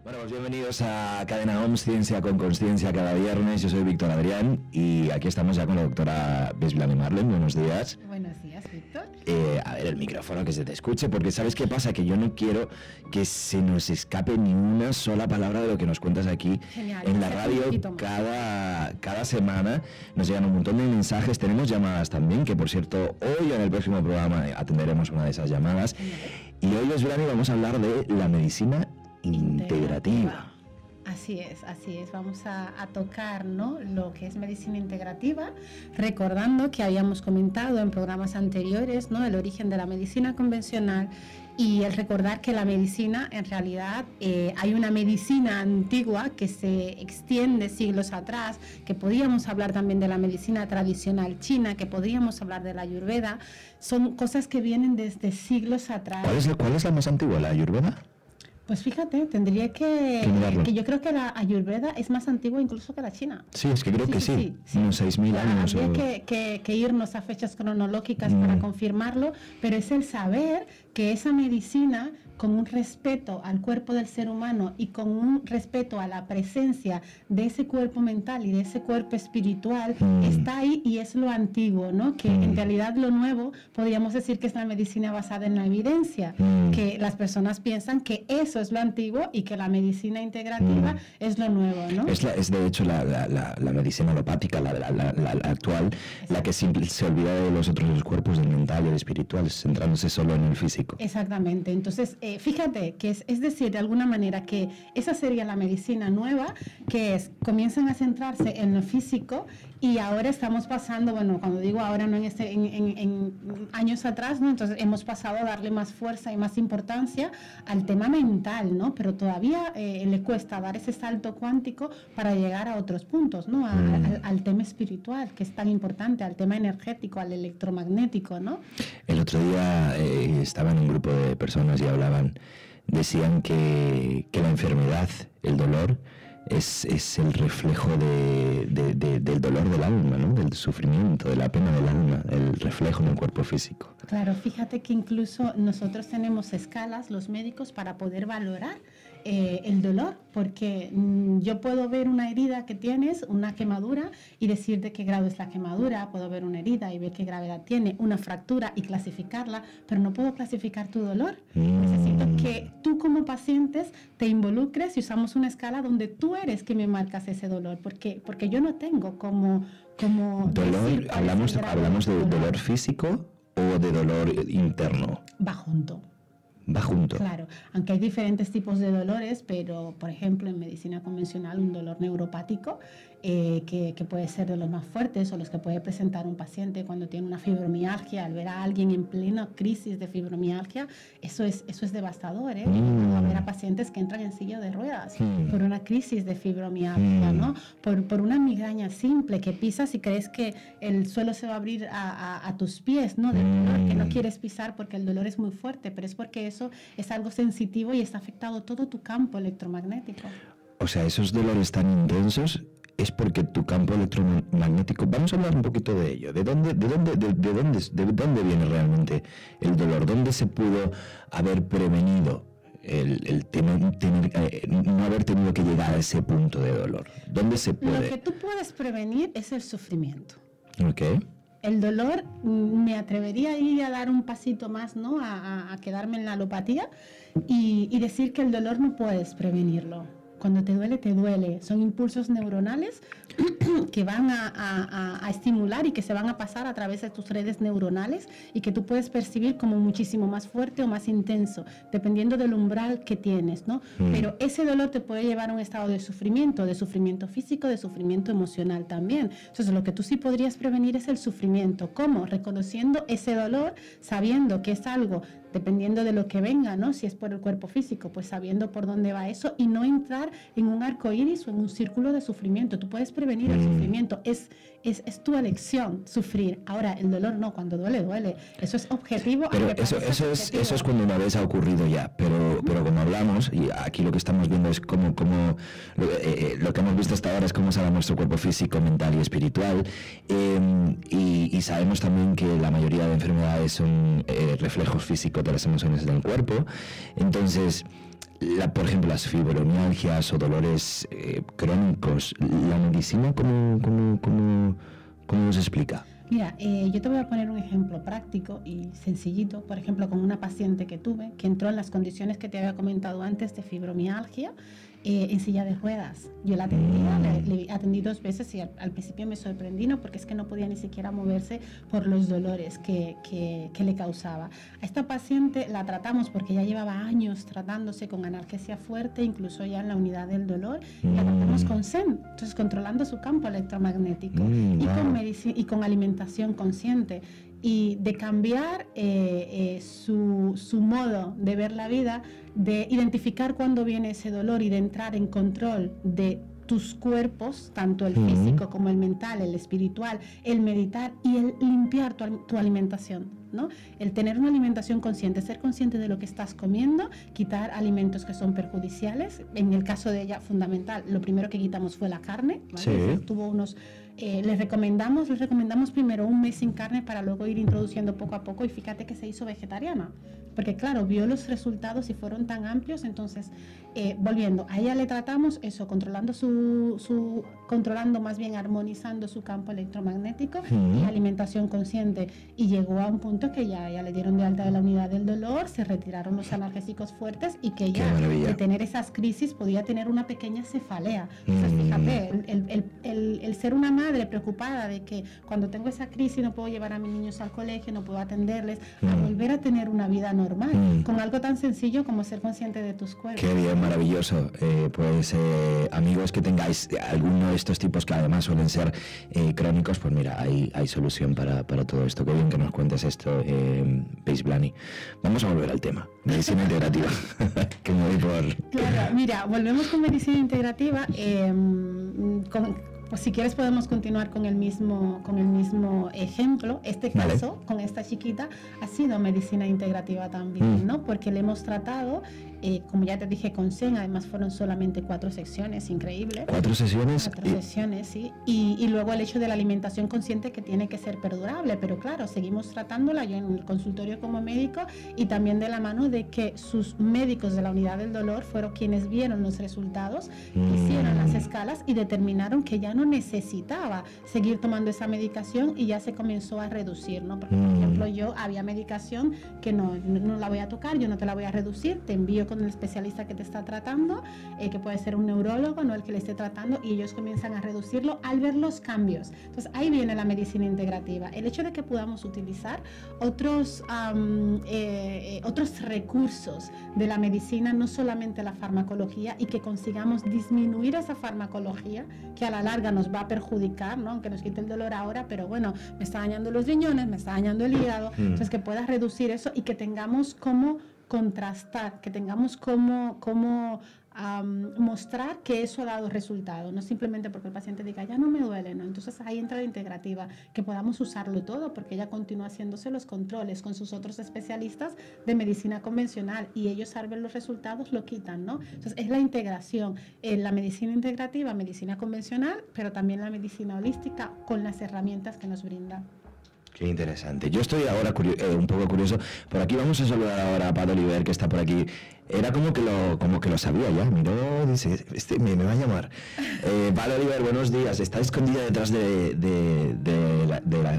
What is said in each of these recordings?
Bueno, pues bienvenidos a Cadena OMS, Ciencia con Consciencia cada viernes. Yo soy Víctor Adrián y aquí estamos ya con la doctora Besblani Marlen. Buenos días. Buenos días, Víctor. A ver, el micrófono, que se te escuche, porque ¿sabes qué pasa? Que yo no quiero que se nos escape ni una sola palabra de lo que nos cuentas aquí. Genial, en la radio. Cada semana nos llegan un montón de mensajes, tenemos llamadas también, que por cierto, hoy en el próximo programa atenderemos una de esas llamadas. Genial. Y hoy, Besblani, vamos a hablar de la medicina integrativa. Así es. Vamos a tocar, ¿no?, lo que es medicina integrativa, recordando que habíamos comentado en programas anteriores, ¿no?, el origen de la medicina convencional y el recordar que la medicina, en realidad, hay una medicina antigua que se extiende siglos atrás, que podíamos hablar también de la medicina tradicional china, que podríamos hablar de la Ayurveda. Son cosas que vienen desde siglos atrás. ¿Cuál es la más antigua, la Ayurveda? Pues fíjate, tendría que yo creo que la Ayurveda es más antigua incluso que la China. Sí, es que creo que sí. Unos 6.000 años. Habría que irnos a fechas cronológicas para confirmarlo, pero es el saber que esa medicina, con un respeto al cuerpo del ser humano y con un respeto a la presencia de ese cuerpo mental y de ese cuerpo espiritual, está ahí y es lo antiguo, ¿no? Que en realidad lo nuevo podríamos decir que es la medicina basada en la evidencia, que las personas piensan que eso es lo antiguo y que la medicina integrativa es lo nuevo, ¿no? Es de hecho la medicina alopática, la actual, exacto, la que se olvida de los otros cuerpos, del mental y del espiritual, centrándose solo en el físico. Exactamente. Entonces, fíjate que es decir, de alguna manera, que esa sería la medicina nueva, que comienzan a centrarse en lo físico, y ahora estamos pasando, bueno, cuando digo ahora, no en años atrás, ¿no? Entonces hemos pasado a darle más fuerza y más importancia al tema mental, ¿no? Pero todavía le cuesta dar ese salto cuántico para llegar a otros puntos, ¿no? Al tema espiritual, que es tan importante, al tema energético, al electromagnético, ¿no? El otro día estaba en un grupo de personas y decían que la enfermedad, el dolor, es el reflejo del dolor del alma, ¿no? Del sufrimiento, de la pena del alma, el reflejo en el cuerpo físico. Claro, fíjate que incluso nosotros tenemos escalas, los médicos, para poder valorar el dolor, porque yo puedo ver una herida que tienes, una quemadura, y decir de qué grado es la quemadura. Puedo ver una herida y ver qué gravedad tiene, una fractura, y clasificarla, pero no puedo clasificar tu dolor. Necesito que tú, como pacientes, te involucres y usamos una escala donde tú eres que me marcas ese dolor, porque yo no tengo como dolor. Hablamos de dolor físico o de dolor interno. Va junto. Claro, aunque hay diferentes tipos de dolores, pero por ejemplo en medicina convencional un dolor neuropático que puede ser de los más fuertes, o los que puede presentar un paciente cuando tiene una fibromialgia. Al ver a alguien en plena crisis de fibromialgia, eso es devastador, ¿eh? A ver a pacientes que entran en silla de ruedas por una crisis de fibromialgia, ¿no? Por una migraña simple, que pisas y crees que el suelo se va a abrir a tus pies, ¿no? Del dolor, que no quieres pisar porque el dolor es muy fuerte, pero es porque eso es algo sensitivo y está afectado todo tu campo electromagnético. O sea, esos dolores tan intensos es porque tu campo electromagnético... Vamos a hablar un poquito de ello. ¿De dónde viene realmente el dolor? ¿Dónde se pudo haber prevenido no haber tenido que llegar a ese punto de dolor? ¿Dónde se puede? Lo que tú puedes prevenir es el sufrimiento. Okay. El dolor, me atrevería a ir a dar un pasito más, ¿no? A quedarme en la alopatía y decir que el dolor no puedes prevenirlo. Cuando te duele, te duele. Son impulsos neuronales que van a estimular y que se van a pasar a través de tus redes neuronales, y que tú puedes percibir como muchísimo más fuerte o más intenso, dependiendo del umbral que tienes, ¿no? Pero ese dolor te puede llevar a un estado de sufrimiento físico, de sufrimiento emocional también. Entonces, lo que tú sí podrías prevenir es el sufrimiento. ¿Cómo? Reconociendo ese dolor, sabiendo que es algo, dependiendo de lo que venga, ¿no? Si es por el cuerpo físico, pues sabiendo por dónde va eso, y no entrar en un arco iris o en un círculo de sufrimiento. Tú puedes prevenir el sufrimiento, es tu elección sufrir. Ahora, el dolor no, cuando duele, duele. Eso es objetivo. Pero eso es cuando una vez ha ocurrido ya, pero como hablamos, y aquí lo que estamos viendo es cómo lo que hemos visto hasta ahora es cómo se da nuestro cuerpo físico, mental y espiritual, y sabemos también que la mayoría de enfermedades son reflejos físicos de las emociones del cuerpo. Entonces, por ejemplo, las fibromialgias o dolores crónicos, ¿la medicina cómo nos explica? Mira, yo te voy a poner un ejemplo práctico y sencillito, por ejemplo, con una paciente que tuve, que entró en las condiciones que te había comentado antes de fibromialgia, en silla de ruedas. Yo la atendía, le atendí 2 veces y al principio me sorprendí, ¿no? Porque es que no podía ni siquiera moverse por los dolores que le causaba. A esta paciente la tratamos porque ya llevaba años tratándose con analgesia fuerte, incluso ya en la unidad del dolor, y la tratamos con SEN, entonces controlando su campo electromagnético y con alimentación consciente. Y de cambiar su modo de ver la vida, de identificar cuándo viene ese dolor y de entrar en control de tus cuerpos, tanto el físico como el mental, el espiritual, el meditar y el limpiar tu alimentación, ¿no? El tener una alimentación consciente, ser consciente de lo que estás comiendo, quitar alimentos que son perjudiciales. En el caso de ella, fundamental, lo primero que quitamos fue la carne, ¿vale? Sí. Tuvo unos... les recomendamos primero un mes sin carne para luego ir introduciendo poco a poco, y fíjate que se hizo vegetariana, porque claro, vio los resultados y fueron tan amplios. Entonces, volviendo, a ella le tratamos eso, controlando, más bien armonizando su campo electromagnético y alimentación consciente, y llegó a un punto que ya le dieron de alta de la unidad del dolor, se retiraron los analgésicos fuertes y que ya de tener esas crisis podía tener una pequeña cefalea. Entonces, fíjate, el ser una madre preocupada de que cuando tengo esa crisis no puedo llevar a mis niños al colegio, no puedo atenderles, a volver a tener una vida normal, con algo tan sencillo como ser consciente de tus cuerpos. Qué bien, maravilloso. Pues amigos que tengáis alguno de estos tipos que además suelen ser crónicos, pues mira, hay solución para todo esto. Qué bien que nos cuentes esto, Paige Blany. Vamos a volver al tema, medicina integrativa. Que me voy por... Claro, mira, volvemos con medicina integrativa. Pues si quieres podemos continuar con el mismo ejemplo. Este caso, con esta chiquita, ha sido medicina integrativa también, ¿no? Porque le hemos tratado, como ya te dije, con SEN. Además fueron solamente 4 sesiones, increíble. 4 sesiones. 4 sesiones, sí. Y luego el hecho de la alimentación consciente, que tiene que ser perdurable. Pero claro, seguimos tratándola yo en el consultorio como médico, y también de la mano de que sus médicos de la unidad del dolor fueron quienes vieron los resultados, hicieron las escalas y determinaron que ya no necesitaba seguir tomando esa medicación, y ya se comenzó a reducir, ¿no? Porque, por ejemplo, yo había medicación que no la voy a tocar, yo no te la voy a reducir, te envío con el especialista que te está tratando, que puede ser un neurólogo, no el que le esté tratando, y ellos comienzan a reducirlo al ver los cambios. Entonces ahí viene la medicina integrativa, el hecho de que podamos utilizar otros recursos de la medicina, no solamente la farmacología, y que consigamos disminuir esa farmacología que a la larga nos va a perjudicar, ¿no? Aunque nos quite el dolor ahora, pero bueno, me está dañando los riñones, me está dañando el hígado. Entonces, que puedas reducir eso y que tengamos como contrastar, que tengamos como mostrar que eso ha dado resultado, no simplemente porque el paciente diga ya no me duele, ¿no? Entonces ahí entra la integrativa, que podamos usarlo todo, porque ella continúa haciéndose los controles con sus otros especialistas de medicina convencional, y ellos al ver los resultados lo quitan, ¿no? Entonces es la integración, la medicina integrativa, medicina convencional, pero también la medicina holística con las herramientas que nos brinda. Qué interesante. Yo estoy ahora un poco curioso. Por aquí vamos a saludar ahora a Pat Oliver, que está por aquí. Era como que lo sabía ya. Miró, dice, me va a llamar. Pat Oliver, buenos días. Está escondida detrás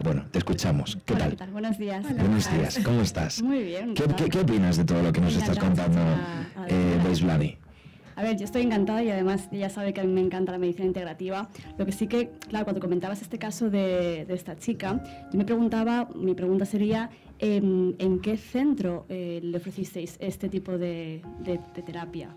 bueno, te escuchamos. ¿Qué tal? ¿Qué tal? Buenos días. Hola. Buenos días. ¿Cómo estás? Muy bien. ¿Qué opinas de todo lo que nos estás contando, Paige Blany? A ver, yo estoy encantada, y además ella sabe que a mí me encanta la medicina integrativa. Lo que sí que, claro, cuando comentabas este caso de esta chica, yo mi pregunta sería, ¿en qué centro le ofrecisteis este tipo de terapia?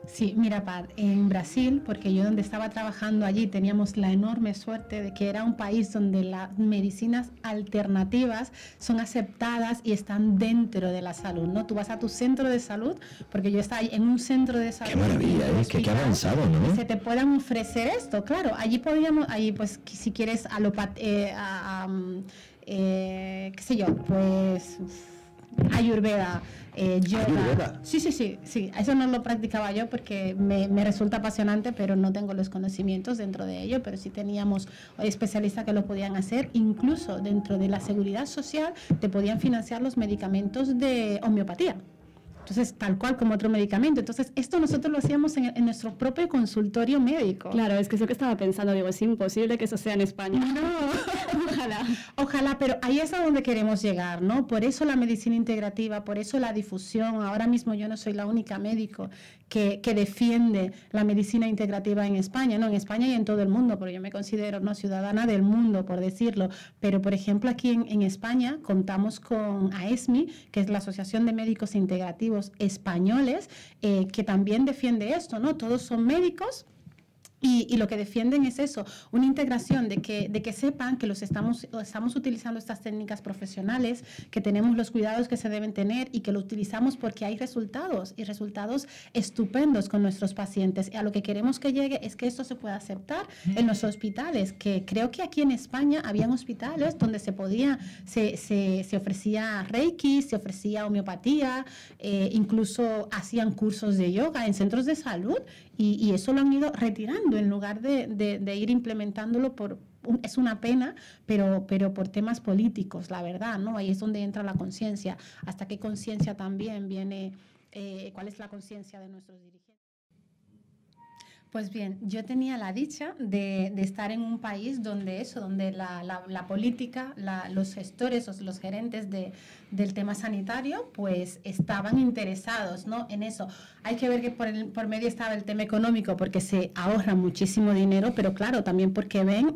Sí, mira, Pat, en Brasil, porque yo donde estaba trabajando allí teníamos la enorme suerte de que era un país donde las medicinas alternativas son aceptadas y están dentro de la salud, ¿no? Tú vas a tu centro de salud, porque yo estaba en un centro de salud. ¡Qué maravilla! Qué avanzado, ¿no? Se te puedan ofrecer esto, claro. Allí pues si quieres qué sé yo, pues Ayurveda, yoga. ¿Ayurveda? Sí. Eso no lo practicaba yo porque me resulta apasionante, pero no tengo los conocimientos dentro de ello. Pero sí teníamos especialistas que lo podían hacer. Incluso dentro de la seguridad social te podían financiar los medicamentos de homeopatía. Entonces, tal cual como otro medicamento. Entonces, esto nosotros lo hacíamos en nuestro propio consultorio médico. Claro, es que es lo que estaba pensando, digo, es imposible que eso sea en España. No, ojalá, pero ahí es a donde queremos llegar, ¿no? Por eso la medicina integrativa, por eso la difusión. Ahora mismo yo no soy la única médico que defiende la medicina integrativa en España, ¿no? En España y en todo el mundo, porque yo me considero no ciudadana del mundo, por decirlo. Pero, por ejemplo, aquí en España contamos con AESMI, que es la Asociación de Médicos Integrativos Españoles, que también defiende esto, ¿no? Todos son médicos. Y lo que defienden es eso, una integración de que sepan que estamos utilizando estas técnicas profesionales, que tenemos los cuidados que se deben tener y que lo utilizamos porque hay resultados y resultados estupendos con nuestros pacientes. Y a lo que queremos que llegue es que esto se pueda aceptar en los hospitales, que creo que aquí en España habían hospitales donde se ofrecía Reiki, se ofrecía homeopatía, incluso hacían cursos de yoga en centros de salud y eso lo han ido retirando en lugar de ir implementándolo es una pena, pero por temas políticos, la verdad, ¿no? Ahí es donde entra la conciencia. ¿Hasta qué conciencia también viene? ¿Cuál es la conciencia de nuestros dirigentes? Pues bien, yo tenía la dicha de estar en un país donde la política, los gestores o los gerentes del tema sanitario, pues estaban interesados, ¿no? En eso. Hay que ver que por medio estaba el tema económico, porque se ahorra muchísimo dinero, pero claro, también porque ven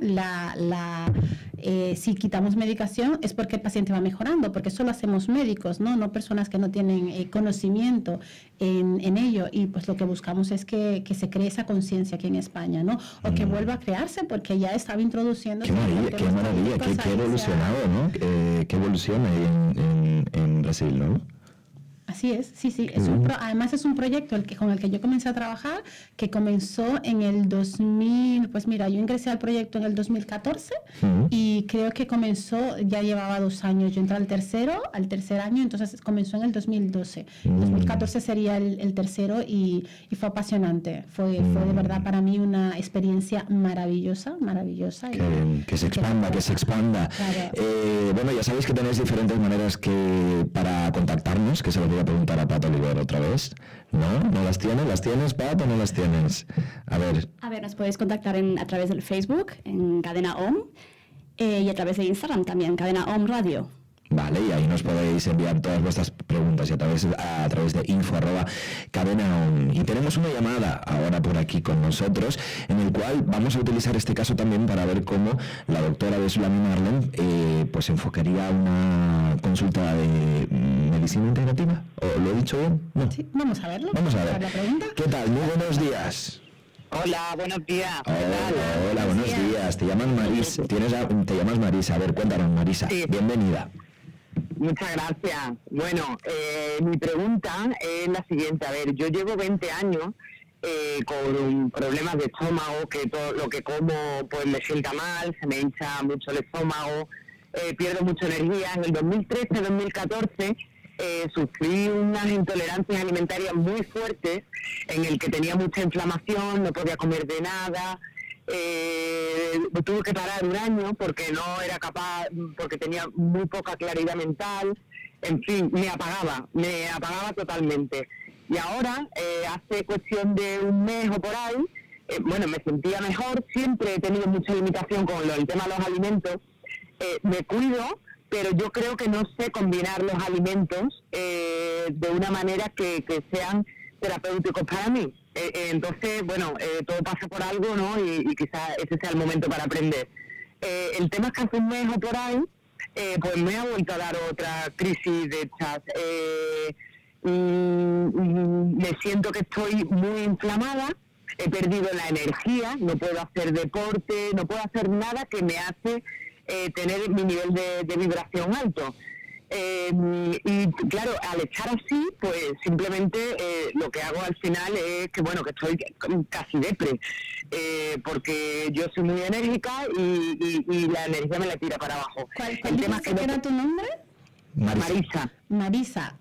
si quitamos medicación es porque el paciente va mejorando, porque eso lo hacemos médicos, no personas que no tienen conocimiento en ello, y pues lo que buscamos es que se cree esa conciencia aquí en España, ¿no? O que vuelva a crearse, porque ya estaba introduciendo... Qué maravilla, qué evolucionado, ¿no? Qué evolución hay en Brasil, ¿no? Así es, sí. Además es un proyecto con el que yo comencé a trabajar, que comenzó en el 2000, pues mira, yo ingresé al proyecto en el 2014 y creo que ya llevaba 2 años, yo entré al tercer año, entonces comenzó en el 2012. 2014 sería el tercero y fue apasionante, fue de verdad para mí una experiencia maravillosa. Que se expanda. Claro. Bueno, ya sabéis que tenéis diferentes maneras para contactarnos, que se lo voy a preguntar a Pato Oliver otra vez. ¿No las tienes? ¿Las tienes, Pato, o no las tienes? A ver, nos podéis contactar a través del Facebook, en Cadena OM, y a través de Instagram también, Cadena OM Radio. Vale, y ahí nos podéis enviar todas vuestras preguntas a través de info@cadenaom. Y tenemos una llamada ahora por aquí con nosotros, en el cual vamos a utilizar este caso también para ver cómo la doctora Besulami Marlen pues enfocaría una consulta de medicina integrativa. ¿O lo he dicho bien? No. Sí, vamos a verlo. Vamos a ver. La pregunta. ¿Qué tal? Muy buenos días. Hola, buenos días. Hola, buenos días. Te llamas Marisa. A ver, cuéntanos, Marisa. Sí. Bienvenida. Muchas gracias. Bueno, mi pregunta es la siguiente. A ver, yo llevo 20 años con problemas de estómago, que todo lo que como pues me sienta mal, se me hincha mucho el estómago, pierdo mucha energía. En el 2013-2014 sufrí unas intolerancias alimentarias muy fuertes, en el que tenía mucha inflamación, no podía comer de nada. Tuve que parar 1 año porque no era capaz, porque tenía muy poca claridad mental, en fin, me apagaba totalmente. Y ahora, hace cuestión de 1 mes o por ahí, me sentía mejor. Siempre he tenido mucha limitación con el tema de los alimentos, me cuido, pero yo creo que no sé combinar los alimentos de una manera que sean terapéuticos para mí. Entonces, todo pasa por algo, ¿no? Y quizás ese sea el momento para aprender. El tema es que hace 1 mes o por ahí, pues me ha vuelto a dar otra crisis de estas. Me siento que estoy muy inflamada, he perdido la energía, no puedo hacer deporte, no puedo hacer nada que me hace tener mi nivel de vibración alto. Y claro, al estar así, pues simplemente lo que hago al final es que estoy casi depre, porque yo soy muy enérgica y la energía me la tira para abajo. ¿Cuál era tu nombre? Marisa. Marisa,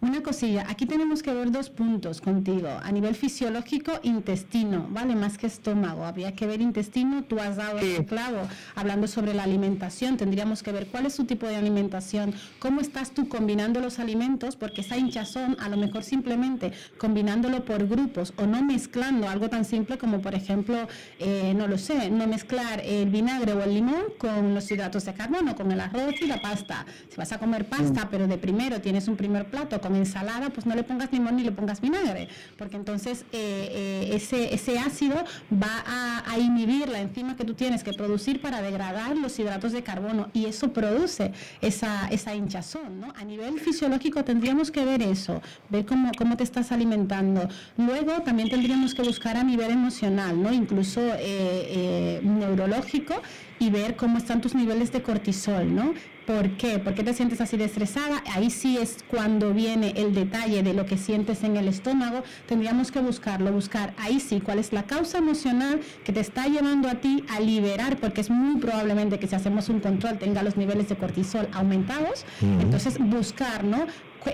una cosilla, aquí tenemos que ver 2 puntos contigo, a nivel fisiológico, intestino, ¿vale? Más que estómago, habría que ver intestino, tú has dado el clavo, hablando sobre la alimentación, tendríamos que ver cuál es tu tipo de alimentación, cómo estás tú combinando los alimentos, porque esa hinchazón, a lo mejor simplemente combinándolo por grupos o no mezclando algo tan simple como, por ejemplo, no mezclar el vinagre o el limón con los hidratos de carbono, con el arroz y la pasta. Si vas a comer pasta, pero de primero tienes un primer plato con ensalada, pues no le pongas limón ni le pongas vinagre, porque entonces ese ácido va a inhibir la enzima que tú tienes que producir para degradar los hidratos de carbono, y eso produce esa hinchazón, ¿no? A nivel fisiológico tendríamos que ver eso, ver cómo te estás alimentando. Luego también tendríamos que buscar a nivel emocional, ¿no? Incluso neurológico, y ver cómo están tus niveles de cortisol, ¿no? ¿Por qué? ¿Por qué te sientes así de estresada? Ahí sí es cuando viene el detalle de lo que sientes en el estómago. Tendríamos que buscar ahí sí cuál es la causa emocional que te está llevando a ti a liberar, porque es muy probablemente que si hacemos un control tenga los niveles de cortisol aumentados. Entonces buscar, ¿no?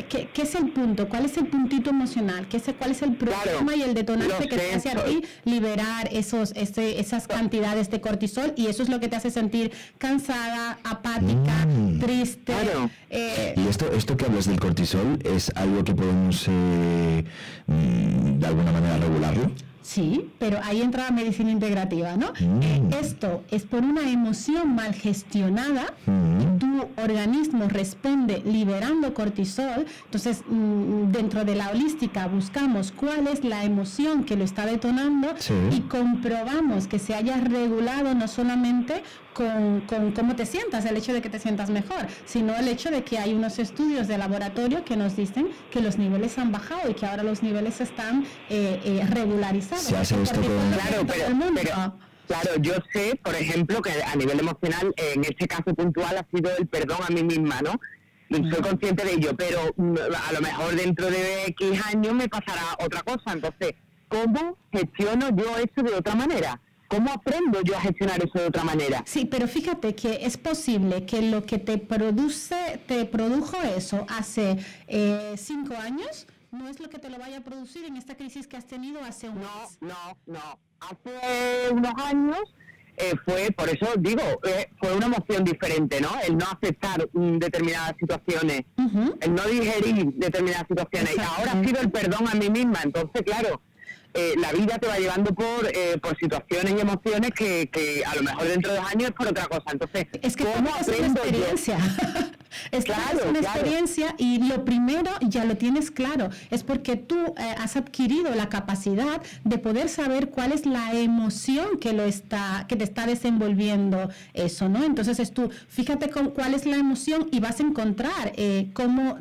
¿Qué es el punto? ¿Cuál es el puntito emocional? ¿Cuál es el problema y el detonante que te hace a ti liberar esas cantidades de cortisol? Y eso es lo que te hace sentir cansada, apática, triste. Y esto que hablas del cortisol es algo que podemos de alguna manera regularlo. Sí, pero ahí entra la medicina integrativa, ¿no? Esto es por una emoción mal gestionada, y tu organismo responde liberando cortisol. Entonces, dentro de la holística buscamos cuál es la emoción que lo está detonando, y comprobamos que se haya regulado no solamente con cómo te sientas, el hecho de que te sientas mejor, sino el hecho de que hay unos estudios de laboratorio que nos dicen que los niveles han bajado y que ahora los niveles están regularizados. Se hace esto Claro, yo sé, por ejemplo, que a nivel emocional, en este caso puntual, ha sido el perdón a mí misma, ¿no? Soy consciente de ello, pero a lo mejor dentro de X años me pasará otra cosa. Entonces, ¿cómo gestiono yo eso de otra manera? ¿Cómo aprendo yo a gestionar eso de otra manera? Sí, pero fíjate que es posible que lo que te produjo eso hace 5 años, no es lo que te lo vaya a producir en esta crisis que has tenido hace un mes. No. Hace unos años fue, por eso digo, fue una emoción diferente, ¿no? El no aceptar determinadas situaciones, el no digerir determinadas situaciones. Exacto. Y ahora ha sido el perdón a mí misma. Entonces, claro, la vida te va llevando por situaciones y emociones que a lo mejor dentro de 2 años es por otra cosa. Entonces, es que ¿cómo aprendo experiencia? Es una experiencia, y lo primero ya lo tienes claro, es porque tú has adquirido la capacidad de poder saber cuál es la emoción que te está desenvolviendo eso, ¿no? Entonces fíjate cuál es la emoción y vas a encontrar cómo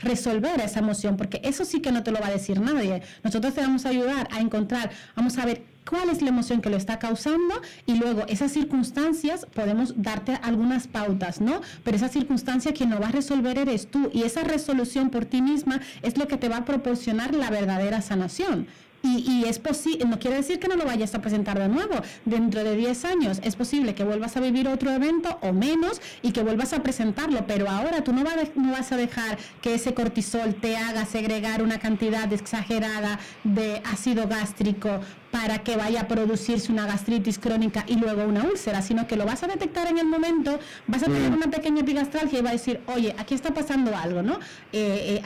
resolver esa emoción, porque eso sí que no te lo va a decir nadie. Nosotros te vamos a ayudar a encontrar, vamos a ver cuál es la emoción que lo está causando, y luego esas circunstancias podemos darte algunas pautas, ¿no? Pero esa circunstancia que no va a resolver eres tú, y esa resolución por ti misma es lo que te va a proporcionar la verdadera sanación. Y es posible, no quiere decir que no lo vayas a presentar de nuevo. Dentro de 10 años es posible que vuelvas a vivir otro evento o menos y que vuelvas a presentarlo, pero ahora tú no vas a dejar que ese cortisol te haga segregar una cantidad exagerada de ácido gástrico para que vaya a producirse una gastritis crónica y luego una úlcera, sino que lo vas a detectar en el momento, vas a tener una pequeña epigastralgia y va a decir, oye, aquí está pasando algo, ¿no?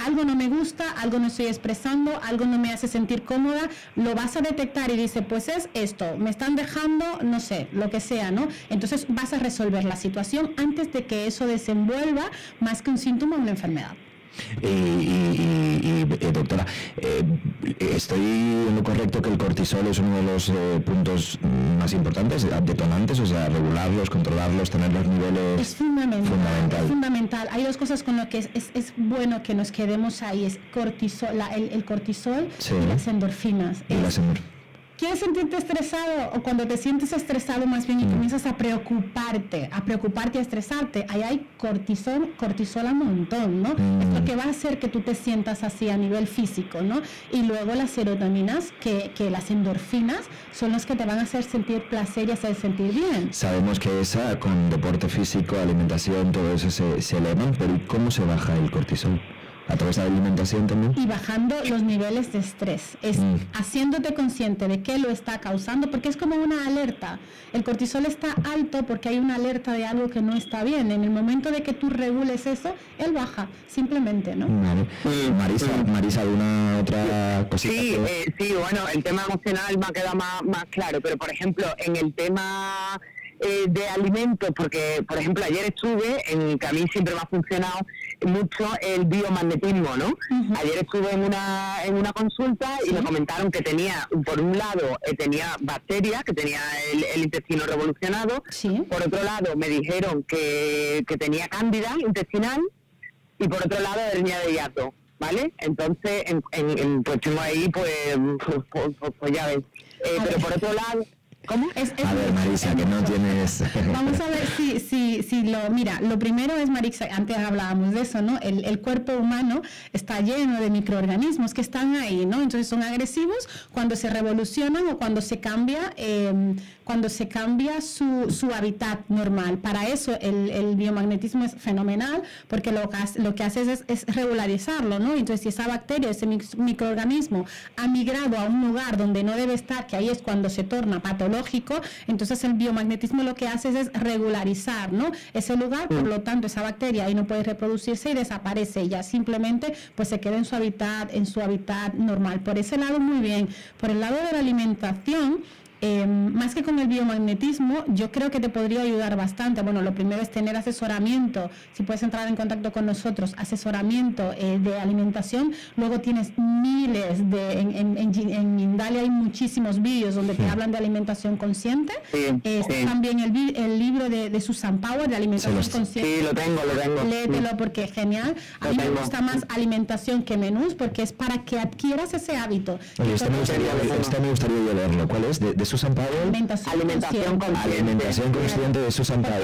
Algo no me gusta, algo no estoy expresando, algo no me hace sentir cómoda, lo vas a detectar y dice, pues es esto, me están dejando, no sé, lo que sea, ¿no? Entonces vas a resolver la situación antes de que eso desenvuelva más que un síntoma o una enfermedad. Doctora, ¿estoy en lo correcto que el cortisol es uno de los puntos más importantes, detonantes? O sea, regularlos, controlarlos, tener los niveles... Es fundamental. Es fundamental. Hay 2 cosas con lo que es bueno que nos quedemos ahí, es cortisol, el cortisol y las endorfinas. quieres sentirte estresado o cuando te sientes estresado más bien y comienzas a preocuparte y a estresarte, ahí hay cortisol a un montón, ¿no? Es lo que va a hacer que tú te sientas así a nivel físico, ¿no? Y luego las serotoninas, que las endorfinas, son las que te van a hacer sentir placer y hacer sentir bien. Sabemos que esa, con deporte físico, alimentación, todo eso se elevan, pero ¿cómo se baja el cortisol? ¿A través de la alimentación también? Y bajando los niveles de estrés, es haciéndote consciente de qué lo está causando, porque es como una alerta. El cortisol está alto porque hay una alerta de algo que no está bien. En el momento de que tú regules eso, él baja, simplemente, ¿no? Vale. Marisa, ¿alguna otra cosita? Sí, bueno, el tema emocional me ha quedado más claro, pero por ejemplo, en el tema de alimentos, porque por ejemplo ayer estuve, que a mí siempre me ha funcionado mucho el biomagnetismo, ¿no? Uh-huh. Ayer estuve en una consulta y me comentaron que tenía, por un lado, tenía bacterias, que tenía el intestino revolucionado, por otro lado me dijeron que tenía cándida intestinal y por otro lado hernia de hiato, ¿vale? Entonces, pues tengo ahí, pues ya ves. Pero por otro lado... ¿Cómo? A ver, Marisa, que no tienes... Vamos a ver si mira, lo primero es, Marisa, antes hablábamos de eso, ¿no? El cuerpo humano está lleno de microorganismos que están ahí, ¿no? Entonces son agresivos cuando se revolucionan o cuando se cambia su hábitat normal. Para eso el biomagnetismo es fenomenal, porque lo que hace es regularizarlo, ¿no? Entonces, si esa bacteria, ese microorganismo ha migrado a un lugar donde no debe estar, que ahí es cuando se torna patológico, entonces el biomagnetismo lo que hace es regularizar, ¿no? Ese lugar, por lo tanto, esa bacteria ahí no puede reproducirse y desaparece, ya simplemente pues se queda en su hábitat normal. Por ese lado, muy bien. Por el lado de la alimentación, más que con el biomagnetismo, yo creo que te podría ayudar bastante. Bueno, lo primero es tener asesoramiento, si puedes entrar en contacto con nosotros, asesoramiento de alimentación. Luego tienes miles en Mindalia hay muchísimos vídeos donde te hablan de alimentación consciente. También el libro de Susan Power, de alimentación consciente. Sí, lo tengo. Léetelo porque es genial. A mí me gusta más alimentación que menús, porque es para que adquieras ese hábito. Oye, este me gustaría yo leerlo. ¿Cuál es? ¿De Susan Powell? Alimentación consciente de Susan Powell.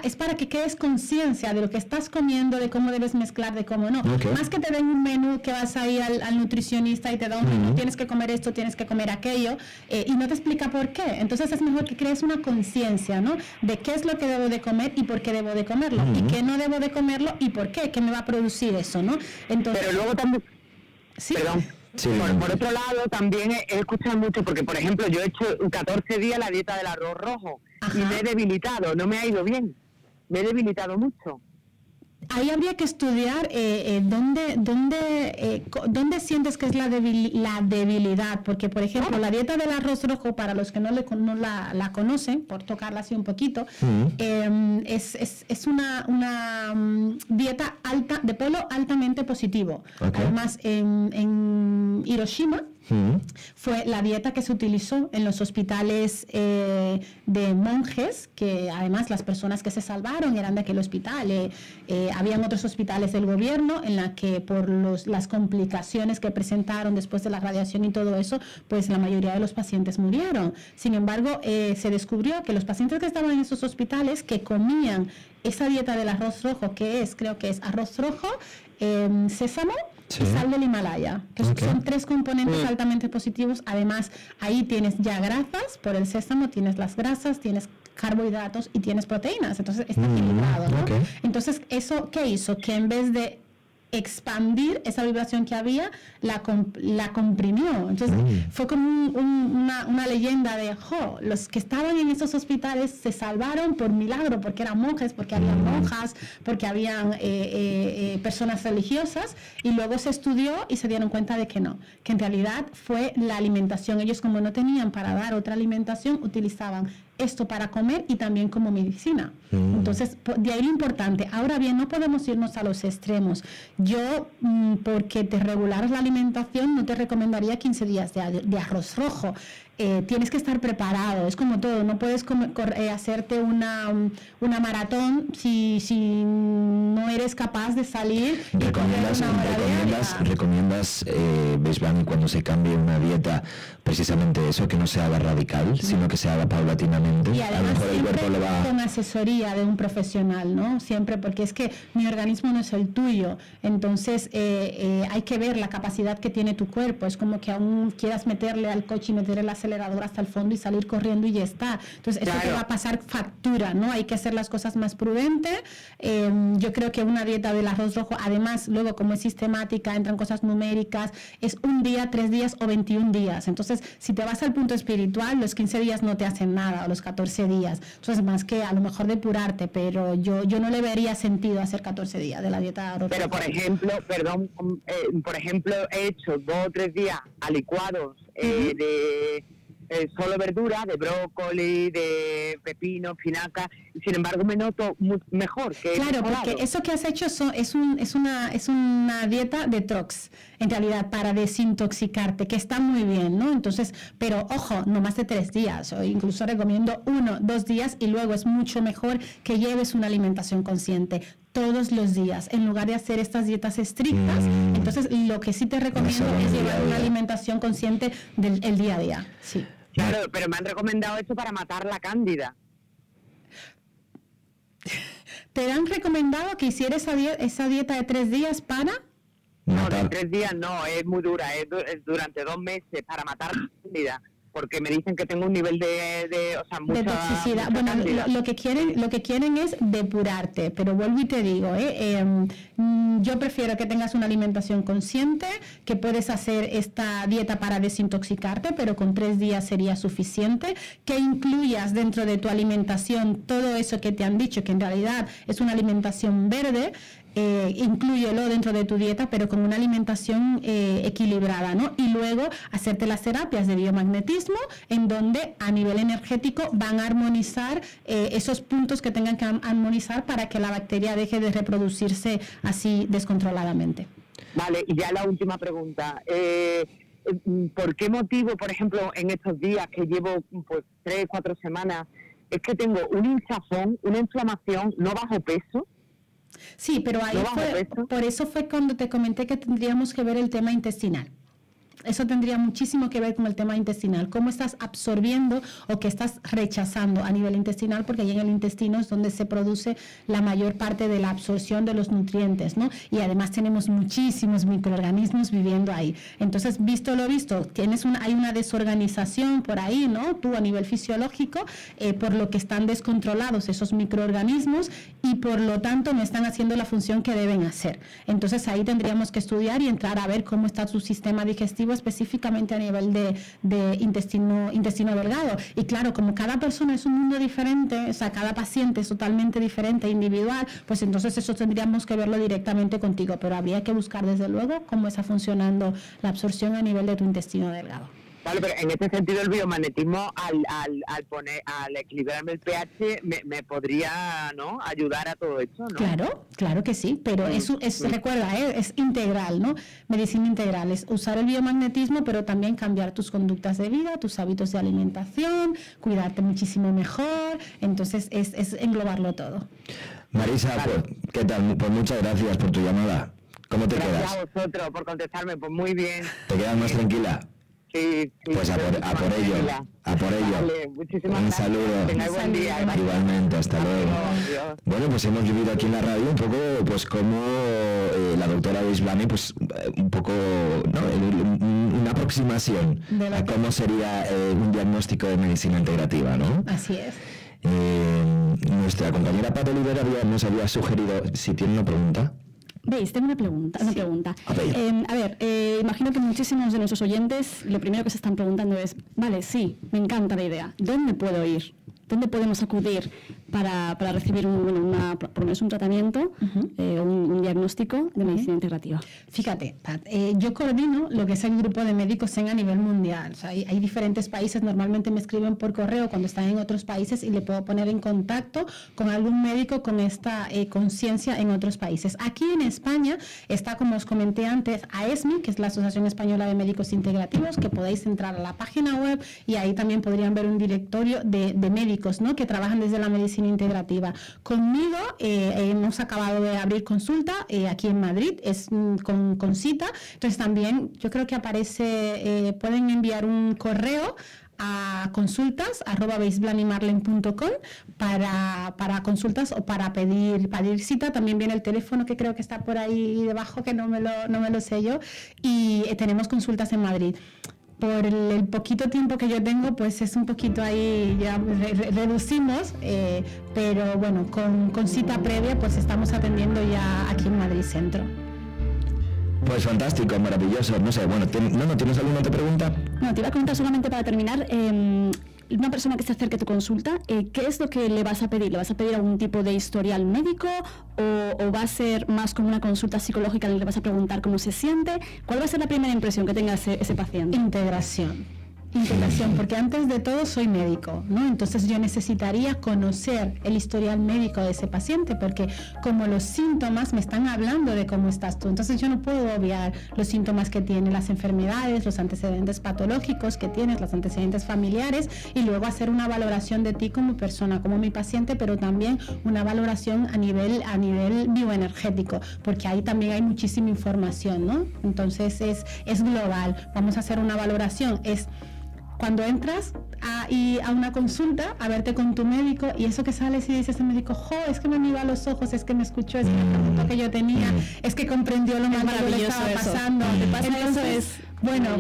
Es para que quedes conciencia de lo que estás comiendo, de cómo debes mezclar, de cómo no. Okay. Más que te den un menú que vas a ir al nutricionista y te da un menú, tienes que comer esto, tienes que comer aquello, y no te explica por qué. Entonces es mejor que crees una conciencia, ¿no? De qué es lo que debo de comer y por qué debo de comerlo, y qué no debo de comerlo y por qué me va a producir eso, ¿no? Entonces, pero luego también... ¿Sí? Perdón. Sí. Por otro lado, también he escuchado mucho, porque por ejemplo yo he hecho 14 días la dieta del arroz rojo. Ajá. Y me he debilitado, no me ha ido bien, me he debilitado mucho. Ahí habría que estudiar dónde sientes que es la debilidad, porque por ejemplo la dieta del arroz rojo, para los que no la conocen, por tocarla así un poquito, es una dieta alta, de polo altamente positivo. Okay. Además en Hiroshima fue la dieta que se utilizó en los hospitales de monjes, que además las personas que se salvaron eran de aquel hospital. Habían otros hospitales del gobierno en la que por las complicaciones que presentaron después de la radiación y todo eso, pues la mayoría de los pacientes murieron. Sin embargo, se descubrió que los pacientes que estaban en esos hospitales, que comían esa dieta del arroz rojo, creo que es arroz rojo, sésamo, y sal del Himalaya, que son 3 componentes altamente positivos. Además, ahí tienes ya grasas, por el sésamo tienes las grasas, tienes carbohidratos y tienes proteínas, entonces está equilibrado, ¿no? Entonces, ¿eso qué hizo? Que en vez de expandir esa vibración que había, la comprimió. Entonces fue como una leyenda de los que estaban en esos hospitales se salvaron por milagro, porque eran monjes, porque habían monjas, porque habían personas religiosas, y luego se estudió y se dieron cuenta de que no, que en realidad fue la alimentación. Ellos, como no tenían para dar otra alimentación, utilizaban esto para comer y también como medicina. Entonces, de ahí lo importante. Ahora bien, no podemos irnos a los extremos. Yo, porque te regularas la alimentación, no te recomendaría 15 días de arroz rojo. Tienes que estar preparado, es como todo, no puedes hacerte una maratón si no eres capaz de salir. ¿Recomiendas Beisbani, cuando se cambie una dieta, precisamente eso, que no se haga radical, sino que se haga paulatinamente? Y además, a lo mejor el cuerpo lo va... con asesoría de un profesional, ¿no? Siempre, porque es que mi organismo no es el tuyo, entonces hay que ver la capacidad que tiene tu cuerpo. Es como que aún quieras meterle al coche y meterle el acelerador hasta el fondo y salir corriendo y ya está. Entonces, esto te va a pasar factura, ¿no? Hay que hacer las cosas más prudentes. Yo creo que una dieta del arroz rojo, además, luego como es sistemática, entran cosas numéricas, es un día, 3 días o 21 días. Entonces, si te vas al punto espiritual, los 15 días no te hacen nada, o los 14 días. Entonces, más que a lo mejor depurarte, pero yo no le vería sentido hacer 14 días de la dieta arroz rojo. Pero, por ejemplo, he hecho 2 o 3 días a licuados de solo verdura, de brócoli, de pepino, espinaca, y sin embargo me noto mejor que... Claro, porque eso que has hecho es una dieta detox, en realidad, para desintoxicarte, que está muy bien, ¿no? Entonces, pero ojo, no más de 3 días, o incluso recomiendo 1, 2 días, y luego es mucho mejor que lleves una alimentación consciente todos los días, en lugar de hacer estas dietas estrictas. Entonces, lo que sí te recomiendo es llevar una alimentación consciente del día a día, sí. Claro, pero me han recomendado esto para matar la cándida. ¿Te han recomendado que hicieras esa dieta de 3 días para...? No, de 3 días no, es muy dura, es durante 2 meses para matar la cándida, porque me dicen que tengo un nivel de mucha toxicidad. Mucha bueno, lo que quieren es depurarte, pero vuelvo y te digo, yo prefiero que tengas una alimentación consciente, que puedes hacer esta dieta para desintoxicarte, pero con 3 días sería suficiente, que incluyas dentro de tu alimentación todo eso que te han dicho, que en realidad es una alimentación verde. Inclúyelo dentro de tu dieta, pero con una alimentación equilibrada, ¿no? Y luego hacerte las terapias de biomagnetismo, en donde a nivel energético van a armonizar esos puntos que tengan que armonizar para que la bacteria deje de reproducirse así descontroladamente. Vale, y ya la última pregunta. ¿Por qué motivo, por ejemplo, en estos días que llevo pues 3, 4 semanas, es que tengo un hinchazón, una inflamación, no bajo peso? Sí, pero ahí por eso fue cuando te comenté que tendríamos que ver el tema intestinal. Eso tendría muchísimo que ver con el tema intestinal, cómo estás absorbiendo o qué estás rechazando a nivel intestinal, porque ahí en el intestino es donde se produce la mayor parte de la absorción de los nutrientes, ¿no? Y además tenemos muchísimos microorganismos viviendo ahí. Entonces, visto lo visto, hay una desorganización por ahí, ¿no? Tú a nivel fisiológico, por lo que están descontrolados esos microorganismos y por lo tanto no están haciendo la función que deben hacer. Entonces, ahí tendríamos que estudiar y entrar a ver cómo está su sistema digestivo específicamente a nivel de intestino delgado. Y claro, como cada persona es un mundo diferente, o sea, cada paciente es totalmente diferente, individual, pues entonces eso tendríamos que verlo directamente contigo, pero habría que buscar desde luego cómo está funcionando la absorción a nivel de tu intestino delgado. Vale, pero en este sentido el biomagnetismo al equilibrarme el pH me podría, ¿no?, ayudar a todo esto, ¿no? Claro que sí, pero eso recuerda, es integral, ¿no? Medicina integral, es usar el biomagnetismo, pero también cambiar tus conductas de vida, tus hábitos de alimentación, cuidarte muchísimo mejor, entonces es englobarlo todo. Marisa, pues, ¿qué tal? Pues muchas gracias por tu llamada. ¿Cómo te quedas? Gracias a vosotros por contestarme, pues muy bien. ¿Te quedas más tranquila? Sí, pues a por ello. Vale, muchísimas gracias. Saludo. Tenga buen día. Igualmente, hasta luego. Adiós. Bueno, pues hemos vivido aquí en la radio un poco, pues como la doctora Beisbani, pues un poco, ¿no?, una aproximación a cómo sería un diagnóstico de medicina integrativa, ¿no? Así es. Nuestra compañera Pato Olivera nos había sugerido, si tiene una pregunta. Veis, tengo una pregunta. A ver, imagino que muchísimos de nuestros oyentes lo primero que se están preguntando es, vale, sí, me encanta la idea, ¿dónde puedo ir? ¿dónde podemos acudir para recibir por lo menos un tratamiento, un diagnóstico de medicina integrativa? Fíjate, Pat, yo coordino lo que es el grupo de médicos a nivel mundial. O sea, hay diferentes países, normalmente me escriben por correo cuando están en otros países y le puedo poner en contacto con algún médico con esta conciencia en otros países. Aquí en España está, como os comenté antes, AESMI, que es la Asociación Española de Médicos Integrativos, que podéis entrar a la página web y ahí también podrían ver un directorio de médicos, ¿no?, que trabajan desde la medicina integrativa. Conmigo hemos acabado de abrir consulta aquí en Madrid, es con cita, entonces también yo creo que aparece, pueden enviar un correo a consultas@beisblanimarlen.com para consultas o para pedir cita. También viene el teléfono que creo que está por ahí debajo, que no me lo sé yo, y tenemos consultas en Madrid. Por el poquito tiempo que yo tengo, pues es un poquito ahí, ya reducimos, pero bueno, con cita previa, pues estamos atendiendo ya aquí en Madrid Centro. Pues fantástico, maravilloso. No sé, bueno, ¿tienes alguna otra pregunta? No, te iba a preguntar solamente para terminar, una persona que se acerque a tu consulta, ¿qué es lo que le vas a pedir? ¿Le vas a pedir algún tipo de historial médico o va a ser más como una consulta psicológica en la que le vas a preguntar cómo se siente? ¿Cuál va a ser la primera impresión que tenga ese paciente? Integración, porque antes de todo soy médico, ¿no? Entonces yo necesitaría conocer el historial médico de ese paciente, porque como los síntomas me están hablando de cómo estás tú, entonces yo no puedo obviar los síntomas que tiene, las enfermedades, los antecedentes patológicos que tienes, los antecedentes familiares, y luego hacer una valoración de ti como persona, como mi paciente, pero también una valoración a nivel bioenergético, porque ahí también hay muchísima información, ¿no? Entonces es global. Vamos a hacer una valoración, cuando entras a una consulta, a verte con tu médico, y eso que sales y dices al médico, es que me miró a los ojos, es que me escuchó, es que me preguntó que yo tenía, es que comprendió lo mal que le estaba pasando. Entonces, bueno,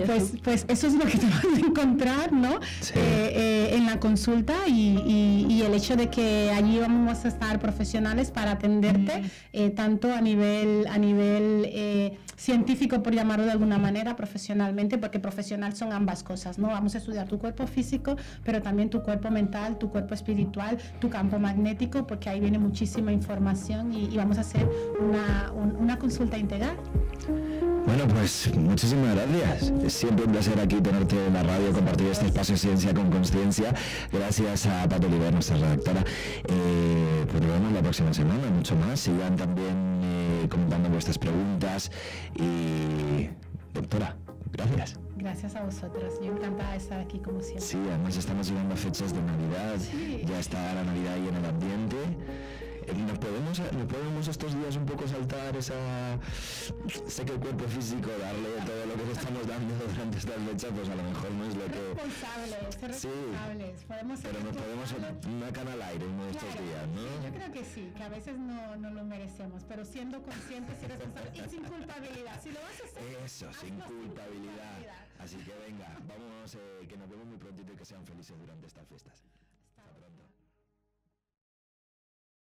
pues eso es lo que te vas a encontrar, ¿no? Sí. En la consulta y el hecho de que allí vamos a estar profesionales para atenderte, tanto a nivel científico, por llamarlo de alguna manera, profesionalmente, porque profesional son ambas cosas, ¿no? Vamos a estudiar tu cuerpo físico, pero también tu cuerpo mental, tu cuerpo espiritual, tu campo magnético, porque ahí viene muchísima información y vamos a hacer una consulta integral. Bueno, pues muchísimas gracias. Es siempre un placer aquí tenerte en la radio, compartir este espacio Ciencia con Conciencia. Gracias a Pat Oliver, nuestra redactora. Pues nos vemos la próxima semana, mucho más. Sigan también comentando vuestras preguntas. Y, doctora, gracias. Gracias a vosotros. Yo encantada de estar aquí como siempre. Sí, además estamos llegando a fechas de Navidad. Sí. Ya está la Navidad ahí en el ambiente. ¿Nos podemos estos días un poco saltar sé que el cuerpo físico, darle todo lo que le estamos dando durante esta fecha, pues a lo mejor no es lo que... Responsables. Sí, pero nos podemos una cana al aire uno de estos días, ¿no? Sí, yo creo que sí, que a veces no lo merecemos, pero siendo conscientes y responsables y sin culpabilidad. Si lo vas a hacer... Eso, sin culpabilidad. Así que venga, vamos, que nos vemos muy prontito y que sean felices durante estas fiestas.